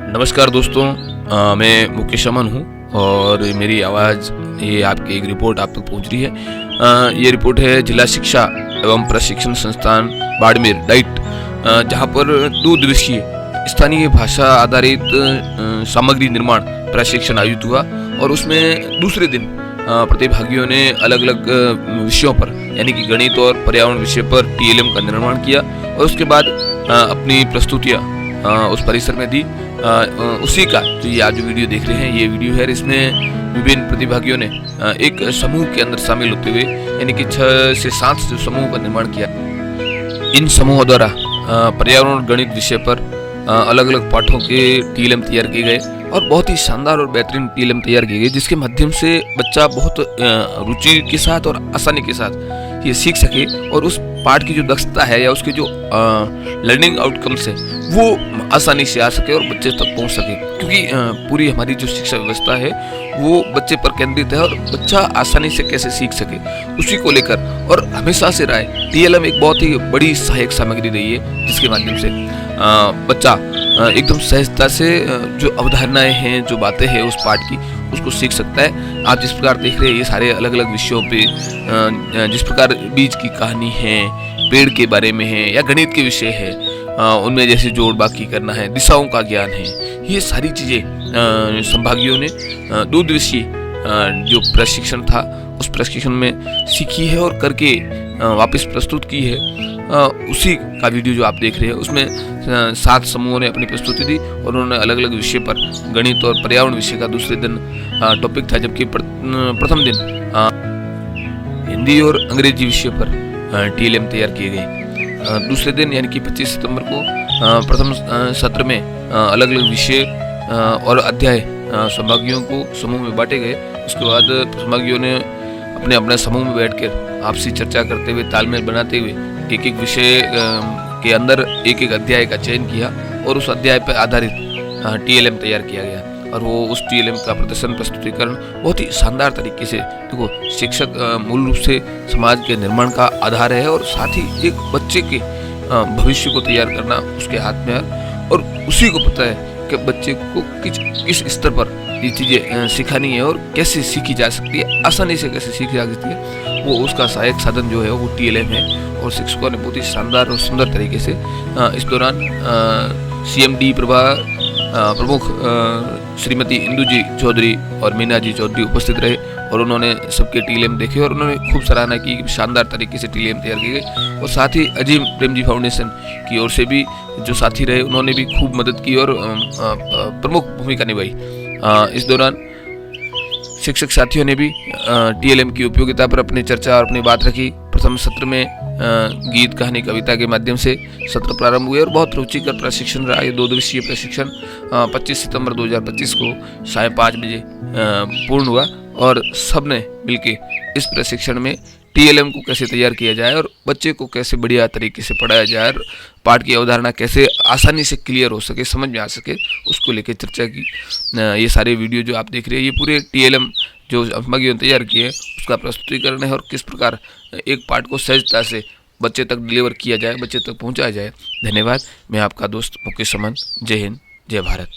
नमस्कार दोस्तों, मैं मुकेश अमन हूँ और मेरी आवाज़ ये आपकी एक रिपोर्ट आप तक पहुँच रही है। ये रिपोर्ट है जिला शिक्षा एवं प्रशिक्षण संस्थान बाड़मेर डाइट, जहाँ पर 2 दिवसीय स्थानीय भाषा आधारित सामग्री निर्माण प्रशिक्षण आयोजित हुआ और उसमें दूसरे दिन प्रतिभागियों ने अलग अलग विषयों पर यानी कि गणित और पर्यावरण विषय पर टीएलएम का निर्माण किया और उसके बाद अपनी प्रस्तुतियाँ उस परिसर में दी। उसी का जो ये आज जो वीडियो देख रहे हैं ये वीडियो है। इसमें विभिन्न प्रतिभागियों ने एक समूह के अंदर शामिल होते हुए यानी कि 6 से 7 जो समूह का निर्माण किया। इन समूहों द्वारा पर्यावरण और गणित विषय पर अलग अलग पाठों के टीएलएम तैयार किए गए और बहुत ही शानदार और बेहतरीन टीएलएम तैयार किए गए, जिसके माध्यम से बच्चा बहुत रुचि के साथ और आसानी के साथ ये सीख सके और उस पाठ की जो दक्षता है या उसके जो लर्निंग आउटकम्स है वो आसानी से आ सके और बच्चे तक पहुंच सके। क्योंकि पूरी हमारी जो शिक्षा व्यवस्था है वो बच्चे पर केंद्रित है और बच्चा आसानी से कैसे सीख सके उसी को लेकर और हमेशा से रहा है। टीएलएम एक बहुत ही बड़ी सहायक सामग्री रही है जिसके माध्यम से बच्चा एकदम सहजता से जो अवधारणाएं हैं, जो बातें हैं उस पाठ की, उसको सीख सकता है। आप जिस प्रकार देख रहे हैं ये सारे अलग अलग विषयों पे जिस प्रकार बीज की कहानी है, पेड़ के बारे में है या गणित के विषय है, उनमें जैसे जोड़ बाकी करना है, दिशाओं का ज्ञान है, ये सारी चीज़ें संभागियों ने 2 दिवसीय जो प्रशिक्षण था उस प्रशिक्षण में सीखी है और करके वापस प्रस्तुत की है। उसी का वीडियो जो आप देख रहे हैं उसमें 7 समूहों ने अपनी प्रस्तुति दी और उन्होंने अलग अलग विषय पर गणित और पर्यावरण विषय का दूसरे दिन टॉपिक था, जबकि प्रथम दिन हिंदी और अंग्रेजी विषय पर टीएलएम तैयार किए गए। दूसरे दिन यानी कि 25 सितंबर को प्रथम सत्र में अलग अलग विषय और अध्याय संभागियों को समूह में बांटे गए। उसके बाद संभागियों ने अपने अपने समूह में बैठकर आपसी चर्चा करते हुए, तालमेल बनाते हुए एक एक विषय के अंदर एक एक अध्याय का चयन किया और उस अध्याय पर आधारित टीएलएम तैयार किया गया और वो उस टीएलएम का प्रदर्शन प्रस्तुतिकरण बहुत ही शानदार तरीके से। देखो, शिक्षक मूल रूप से समाज के निर्माण का आधार है और साथ ही एक बच्चे के भविष्य को तैयार करना उसके हाथ में है और उसी को पता है कि बच्चे को किस स्तर पर ये चीज़ें सिखानी है और कैसे सीखी जा सकती है, आसानी से कैसे सीखी जा सकती है। वो उसका सहायक साधन जो है वो टीएलएम है और शिक्षकों ने बहुत ही शानदार और सुंदर तरीके से इस दौरान सीएमडी प्रमुख श्रीमती इंदू जी चौधरी और मीना जी चौधरी उपस्थित रहे और उन्होंने सबके टीएलएम देखे और उन्होंने खूब सराहना की कि शानदार तरीके से टीएलएम तैयार की गई। और साथ ही अजीम प्रेम जी फाउंडेशन की ओर से भी जो साथी रहे उन्होंने भी खूब मदद की और प्रमुख भूमिका निभाई। इस दौरान शिक्षक साथियों ने भी टीएलएम की उपयोगिता पर अपनी चर्चा और अपनी बात रखी। प्रथम सत्र में गीत, कहानी, कविता के माध्यम से सत्र प्रारंभ हुए और बहुत रुचिकर प्रशिक्षण रहा। ये 2 दिवसीय प्रशिक्षण 25 सितंबर 2025 को 5:30 बजे पूर्ण हुआ और सबने मिलकर इस प्रशिक्षण में टीएलएम को कैसे तैयार किया जाए और बच्चे को कैसे बढ़िया तरीके से पढ़ाया जाए और पाठ की अवधारणा कैसे आसानी से क्लियर हो सके, समझ में आ सके, उसको लेकर चर्चा की। ये सारे वीडियो जो आप देख रहे हैं ये पूरे टीएलएम जो संभागियों ने तैयार किए उसका प्रस्तुतिकरण है और किस प्रकार एक पाठ को सहजता से बच्चे तक डिलीवर किया जाए, बच्चे तक पहुंचाया जाए। धन्यवाद। मैं आपका दोस्त मुकेश अमन। जय हिंद, जय भारत।